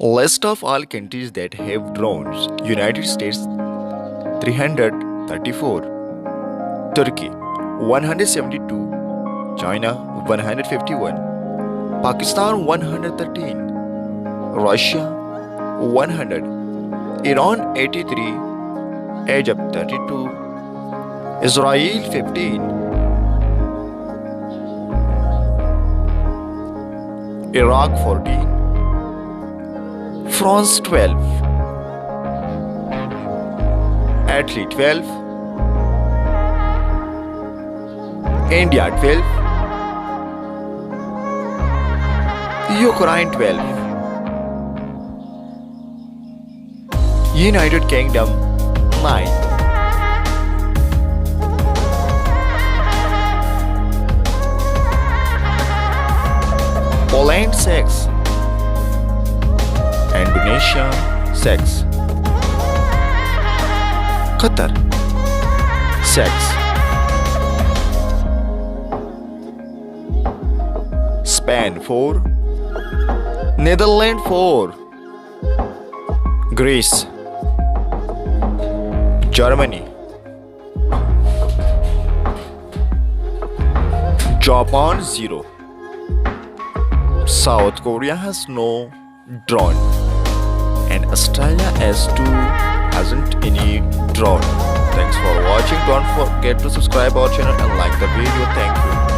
List of all countries that have drones. United States 334, Turkey 172, China 151, Pakistan 113, Russia 100, Iran 83, Egypt 32, Israel 15, Iraq 14, France 12, Italy 12, India 12, Ukraine 12, United Kingdom 9, Poland 6, Indonesia 6, Qatar 6, Spain 4, Netherlands 4, Greece, Germany, Japan 0, South Korea has no drone, and Australia S2 hasn't any drone. Thanks for watching. Don't forget to subscribe our channel and like the video. Thank you.